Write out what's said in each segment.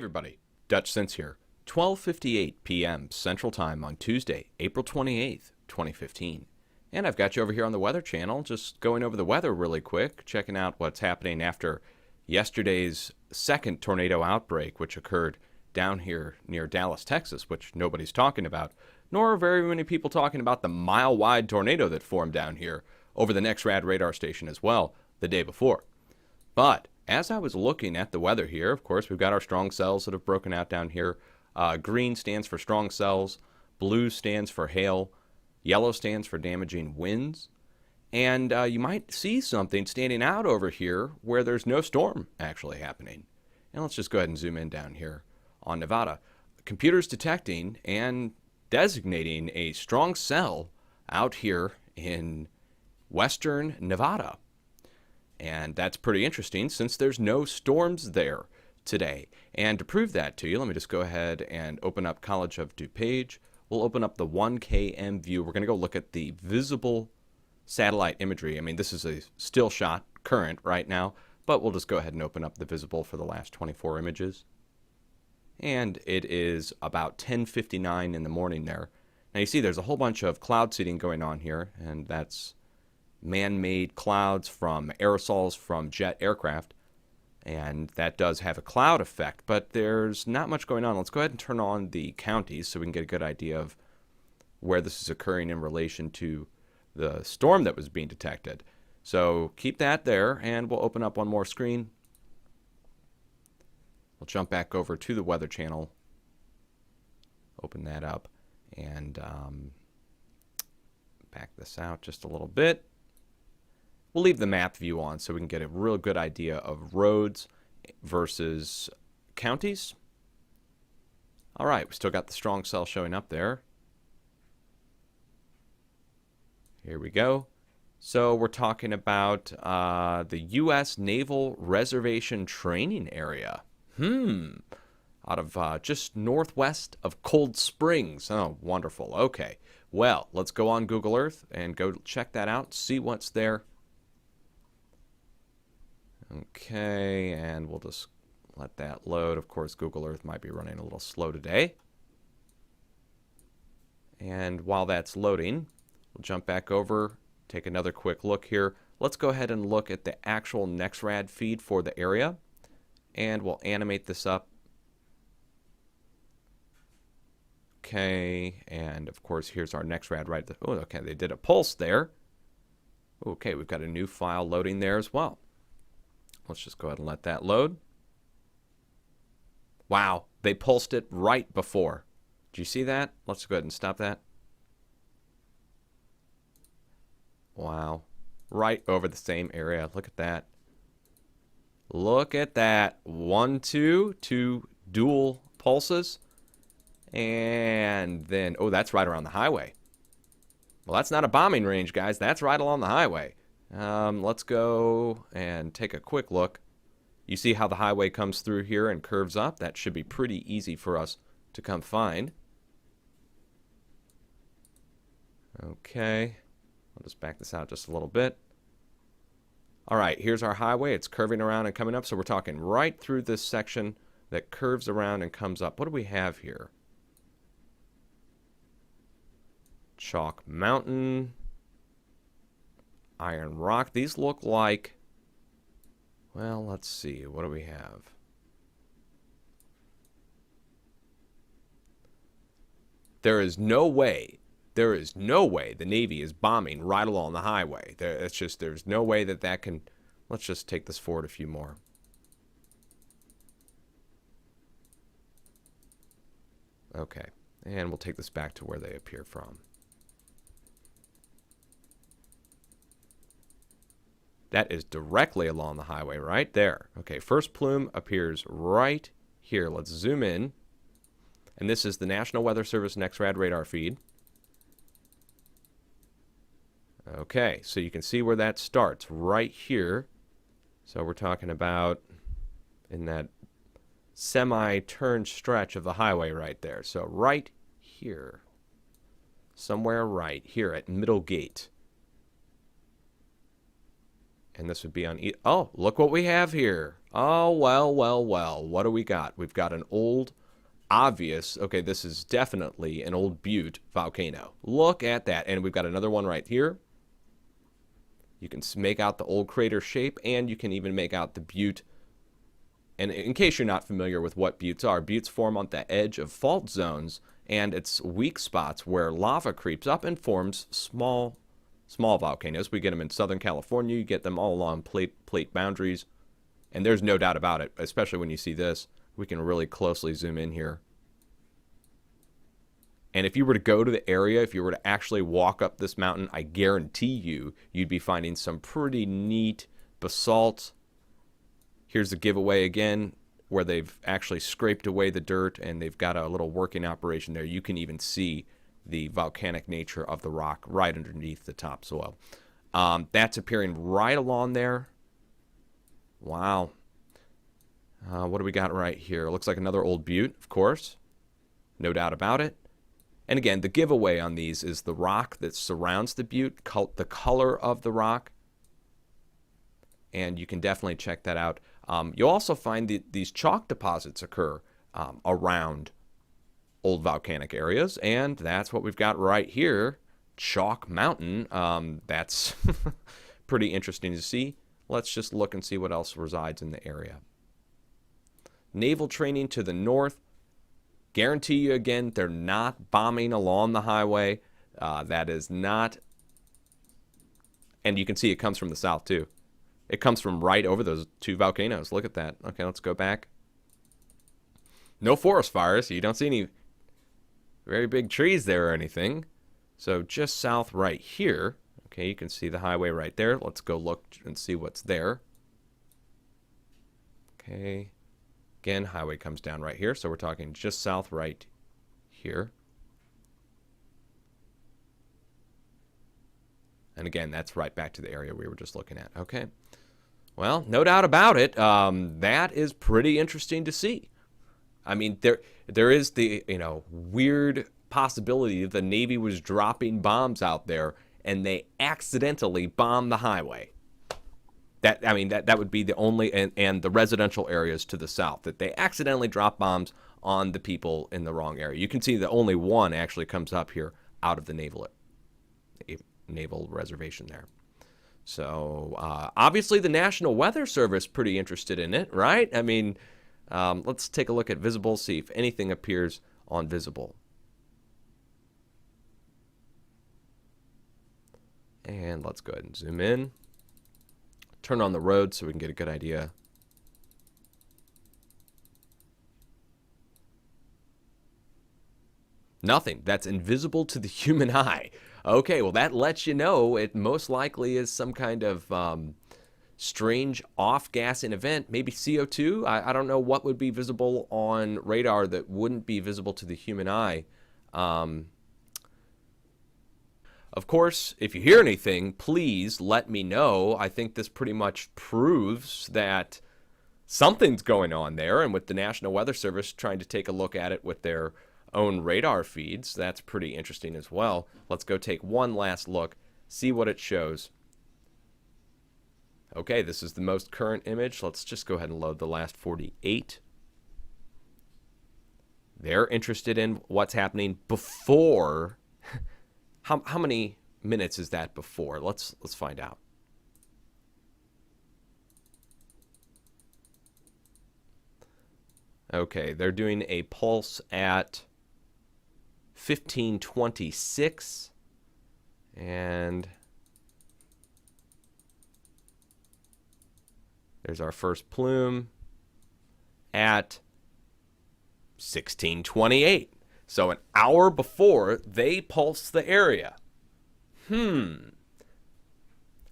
everybody, Dutch Sense here. 12:58 p.m. Central Time on Tuesday, April 28th, 2015. And I've got you over here on the Weather Channel, just going over the weather really quick, checking out what's happening after yesterday's second tornado outbreak, which occurred down here near Dallas, Texas, which nobody's talking about, nor are very many people talking about the mile-wide tornado that formed down here over the NEXRAD radar station as well the day before. But as I was looking at the weather here, of course, we've got our strong cells that have broken out down here. Green stands for strong cells, blue stands for hail, yellow stands for damaging winds. And you might see something standing out over here where there's no storm actually happening. And let's just go ahead and zoom in down here on Nevada. Computers detecting and designating a strong cell out here in western Nevada. And that's pretty interesting since there's no storms there today. And to prove that to you, let me just go ahead and open up College of DuPage. We'll open up the 1KM view. We're going to go look at the visible satellite imagery. I mean, this is a still shot current right now, but we'll just go ahead and open up the visible for the last 24 images. And it is about 10:59 in the morning there. Now you see there's a whole bunch of cloud seeding going on here, and that's man-made clouds from aerosols from jet aircraft, and that does have a cloud effect, but there's not much going on. Let's go ahead and turn on the counties so we can get a good idea of where this is occurring in relation to the storm that was being detected. So keep that there, and we'll open up one more screen. We'll jump back over to the Weather Channel, open that up, and back this out just a little bit. We'll leave the map view on so we can get a real good idea of roads versus counties. All right, we still got the strong cell showing up there. Here we go. So we're talking about the U.S. Naval Reservation Training Area. Out of just northwest of Cold Springs. Oh, wonderful. Okay. Well, let's go on Google Earth and go check that out, see what's there. Okay, and we'll just let that load. Of course, Google Earth might be running a little slow today. And while that's loading, we'll jump back over, take another quick look here. Let's go ahead and look at the actual NEXRAD feed for the area, and we'll animate this up. Okay, and of course, here's our NEXRAD right there. Oh, okay, they did a pulse there. Okay, we've got a new file loading there as well. Let's just go ahead and let that load. Wow, they pulsed it right before. Do you see that? Let's go ahead and stop that. Wow, right over the same area. Look at that. Look at that. 1, 2, 2 dual pulses. And then, oh, that's right around the highway. Well, that's not a bombing range, guys. That's right along the highway. Let's go and take a quick look. You see how the highway comes through here and curves up? That should be pretty easy for us to come find. Okay. I'll just back this out just a little bit. All right, here's our highway. It's curving around and coming up, so we're talking right through this section that curves around and comes up. What do we have here? Chalk Mountain, Iron Rock. These look like, well, let's see. What do we have? There is no way the Navy is bombing right along the highway. There's no way that can. Let's just take this forward a few more. Okay, and we'll take this back to where they appear from. That is directly along the highway right there. Okay, first plume appears right here. Let's zoom in. And this is the National Weather Service NEXRAD radar feed. Okay, so you can see where that starts right here. So we're talking about in that semi-turn stretch of the highway right there. So right here. Somewhere right here at Middle Gate. And this would be on... Oh, look what we have here. Oh, well, well, well. What do we got? We've got an old, obvious, okay, this is definitely an old butte volcano. Look at that. And we've got another one right here. You can make out the old crater shape, and you can even make out the butte. And in case you're not familiar with what buttes are, buttes form on the edge of fault zones, and it's weak spots where lava creeps up and forms small volcanoes. We get them in Southern California. You get them all along plate boundaries. And there's no doubt about it, especially when you see this. We can really closely zoom in here. And if you were to go to the area, if you were to actually walk up this mountain, I guarantee you'd be finding some pretty neat basalt. Here's the giveaway again, where they've actually scraped away the dirt and they've got a little working operation there. You can even see the volcanic nature of the rock right underneath the topsoil. That's appearing right along there. Wow. What do we got right here? Looks like another old butte, of course. No doubt about it. And again, the giveaway on these is the rock that surrounds the butte, the color of the rock. And you can definitely check that out. You'll also find these chalk deposits occur around old volcanic areas. And that's what we've got right here, Chalk Mountain. That's pretty interesting to see. Let's just look and see what else resides in the area. Naval training to the north. Guarantee you again, they're not bombing along the highway. That is not. And you can see it comes from the south too. It comes from right over those two volcanoes. Look at that. Okay, let's go back. No forest fires. So you don't see any very big trees there or anything. So just south right here. Okay, you can see the highway right there. Let's go look and see what's there. Okay. Again, highway comes down right here. So we're talking just south right here. And again, that's right back to the area we were just looking at. Okay. Well, no doubt about it. That is pretty interesting to see. I mean, there is the, weird possibility that the Navy was dropping bombs out there and they accidentally bombed the highway. That would be the only, and the residential areas to the south, that they accidentally drop bombs on the people in the wrong area. You can see that only one actually comes up here out of the naval reservation there. So obviously the National Weather Service pretty interested in it, right? I mean, let's take a look at visible, see if anything appears on visible. And let's go ahead and zoom in. Turn on the road so we can get a good idea. Nothing. That's invisible to the human eye. Okay, well, that lets you know it most likely is some kind of strange off-gassing event, maybe CO2. I don't know what would be visible on radar that wouldn't be visible to the human eye. Of course, if you hear anything, please let me know. I think this pretty much proves that something's going on there, and with the National Weather Service trying to take a look at it with their own radar feeds, that's pretty interesting as well. Let's go take one last look, see what it shows. Okay, this is the most current image. Let's just go ahead and load the last 48. They're interested in what's happening before. How many minutes is that before? Let's find out. Okay, they're doing a pulse at 1526, and there's our first plume at 1628. So an hour before they pulse the area. Wonder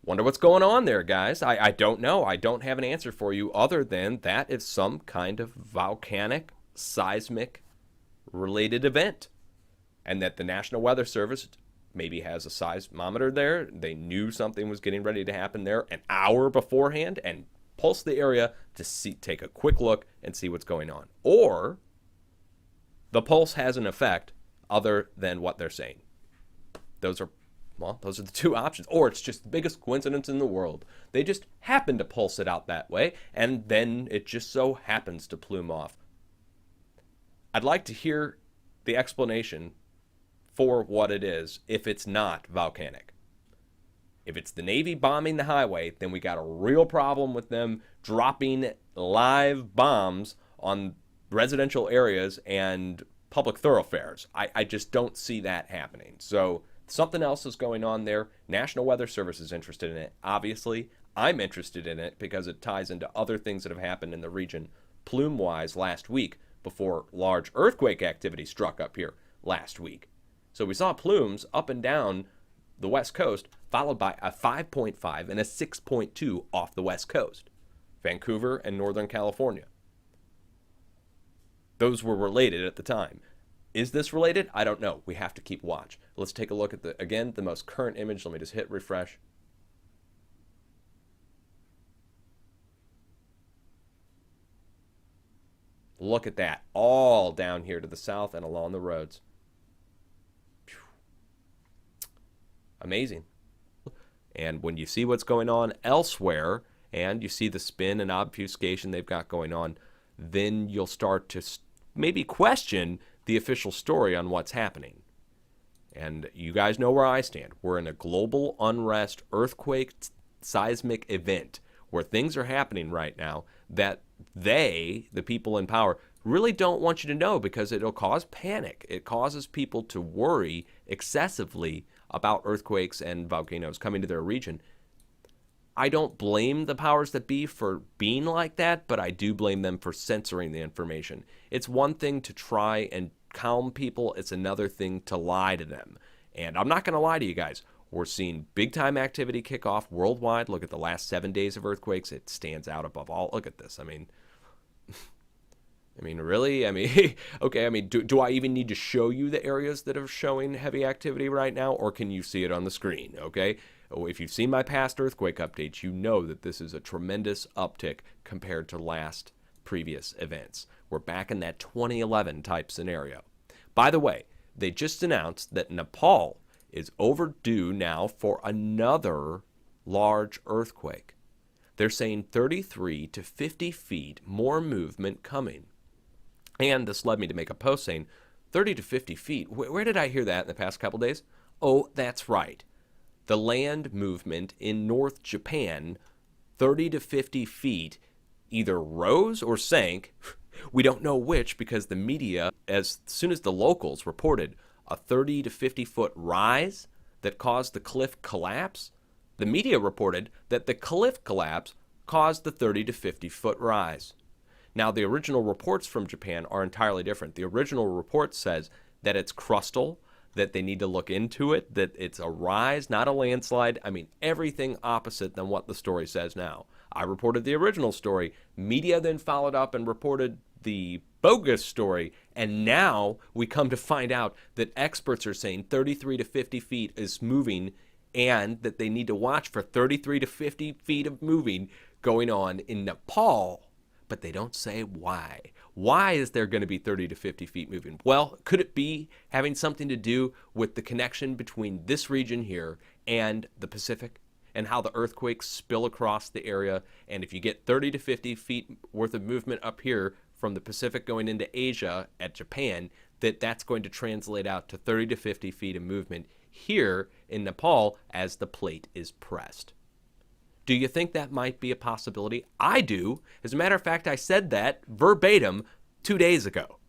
what's going on there, guys. I don't know. I don't have an answer for you other than that is some kind of volcanic, seismic related event. And that the National Weather Service maybe has a seismometer there. They knew something was getting ready to happen there an hour beforehand and pulse the area to take a quick look and see what's going on. Or the pulse has an effect other than what they're saying. Those are Well, those are the two options. Or it's just the biggest coincidence in the world. They just happen to pulse it out that way, and then it just so happens to plume off. I'd like to hear the explanation for what it is if it's not volcanic. If it's the Navy bombing the highway, then we got a real problem with them dropping live bombs on residential areas and public thoroughfares. I just don't see that happening. So something else is going on there. National Weather Service is interested in it. Obviously, I'm interested in it because it ties into other things that have happened in the region plume-wise last week before large earthquake activity struck up here last week. So we saw plumes up and down the west coast, followed by a 5.5 and a 6.2 off the west coast, Vancouver and Northern California. Those were related at the time. Is this related? I don't know. We have to keep watch. Let's take a look at the most current image. Let me just hit refresh. Look at that, all down here to the south and along the roads. Amazing. And when you see what's going on elsewhere, and you see the spin and obfuscation they've got going on, then you'll start to maybe question the official story on what's happening. And you guys know where I stand. We're in a global unrest, earthquake, seismic event where things are happening right now that the people in power, really don't want you to know because it'll cause panic. It causes people to worry excessively about earthquakes and volcanoes coming to their region. I don't blame the powers that be for being like that, but I do blame them for censoring the information. It's one thing to try and calm people. It's another thing to lie to them. And I'm not going to lie to you guys. We're seeing big-time activity kick off worldwide. Look at the last 7 days of earthquakes. It stands out above all. Look at this. I mean, really? Okay, do I even need to show you the areas that are showing heavy activity right now, or can you see it on the screen, okay? If you've seen my past earthquake updates, you know that this is a tremendous uptick compared to previous events. We're back in that 2011 type scenario. By the way, they just announced that Nepal is overdue now for another large earthquake. They're saying 33 to 50 feet more movement coming. And this led me to make a post saying 30 to 50 feet. Where did I hear that in the past couple days? Oh, that's right. The land movement in North Japan, 30 to 50 feet, either rose or sank. We don't know which because the media, as soon as the locals reported a 30 to 50 foot rise that caused the cliff collapse, the media reported that the cliff collapse caused the 30 to 50 foot rise. Now, the original reports from Japan are entirely different. The original report says that it's crustal, that they need to look into it, that it's a rise, not a landslide. Everything opposite than what the story says now. I reported the original story. Media then followed up and reported the bogus story, and now we come to find out that experts are saying 33 to 50 feet is moving and that they need to watch for 33 to 50 feet of moving going on in Nepal, but they don't say why. Why is there going to be 30 to 50 feet moving? Well, could it be having something to do with the connection between this region here and the Pacific and how the earthquakes spill across the area? And if you get 30 to 50 feet worth of movement up here from the Pacific going into Asia at Japan, that's going to translate out to 30 to 50 feet of movement here in Nepal as the plate is pressed. Do you think that might be a possibility? I do. As a matter of fact, I said that verbatim 2 days ago.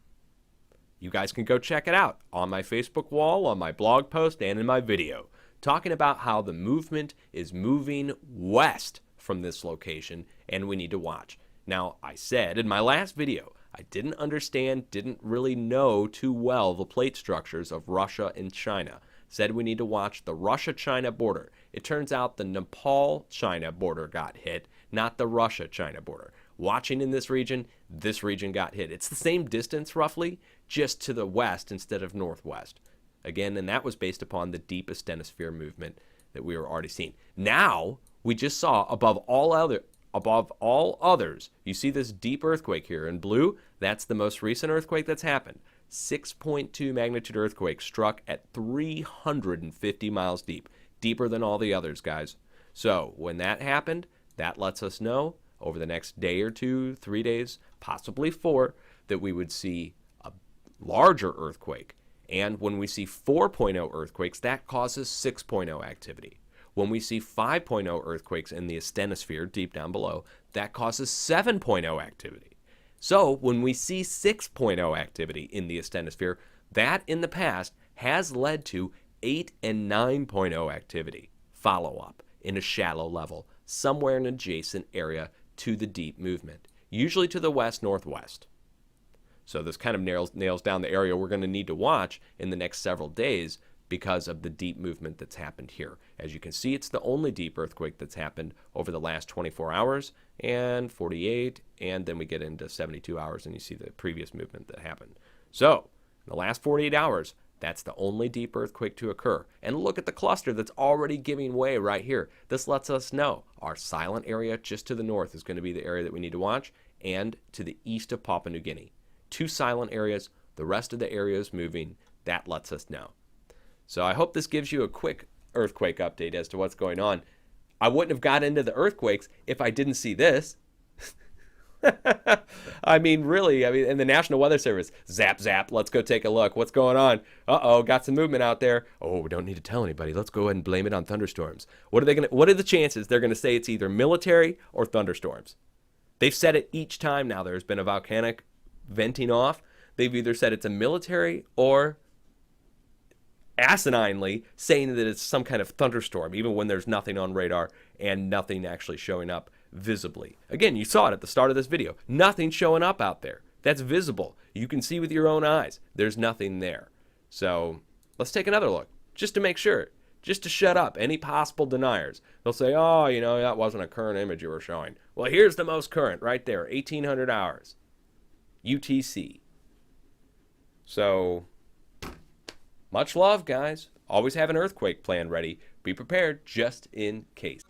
You guys can go check it out on my Facebook wall, on my blog post, and in my video, talking about how the movement is moving west from this location, and we need to watch. Now, I said in my last video, I didn't really know too well the plate structures of Russia and China. Said we need to watch the Russia-China border. It turns out the Nepal-China border got hit, not the Russia-China border. Watching in this region got hit. It's the same distance, roughly, just to the west instead of northwest. Again, and that was based upon the deep asthenosphere movement that we were already seeing. Now, we just saw above all others, you see this deep earthquake here in blue? That's the most recent earthquake that's happened. 6.2 magnitude earthquake struck at 350 miles deep. deeper than all the others, guys. So when that happened, that lets us know over the next day or 2, 3 days, possibly 4, that we would see a larger earthquake. And when we see 4.0 earthquakes, that causes 6.0 activity. When we see 5.0 earthquakes in the asthenosphere deep down below, that causes 7.0 activity. So when we see 6.0 activity in the asthenosphere, that in the past has led to 8 and 9.0 activity follow-up in a shallow level, somewhere in an adjacent area to the deep movement, usually to the west-northwest. So this kind of nails down the area we're going to need to watch in the next several days because of the deep movement that's happened here. As you can see, it's the only deep earthquake that's happened over the last 24 hours and 48, and then we get into 72 hours and you see the previous movement that happened. So in the last 48 hours, that's the only deep earthquake to occur. And look at the cluster that's already giving way right here. This lets us know our silent area just to the north is going to be the area that we need to watch, and to the east of Papua New Guinea. 2 silent areas, the rest of the area is moving. That lets us know. So I hope this gives you a quick earthquake update as to what's going on. I wouldn't have got into the earthquakes if I didn't see this. I mean, really, in the National Weather Service, zap, zap, let's go take a look. What's going on? Uh-oh, got some movement out there. Oh, we don't need to tell anybody. Let's go ahead and blame it on thunderstorms. What are the chances they're going to say it's either military or thunderstorms? They've said it each time now there's been a volcanic venting off. They've either said it's a military or asininely saying that it's some kind of thunderstorm, even when there's nothing on radar and nothing actually showing up visibly. Again, you saw it at the start of this video. Nothing showing up out there. That's visible. You can see with your own eyes. There's nothing there. So let's take another look just to make sure, just to shut up any possible deniers. They'll say, oh, that wasn't a current image you were showing. Well, here's the most current right there, 1800 hours. UTC. So much love, guys. Always have an earthquake plan ready. Be prepared just in case.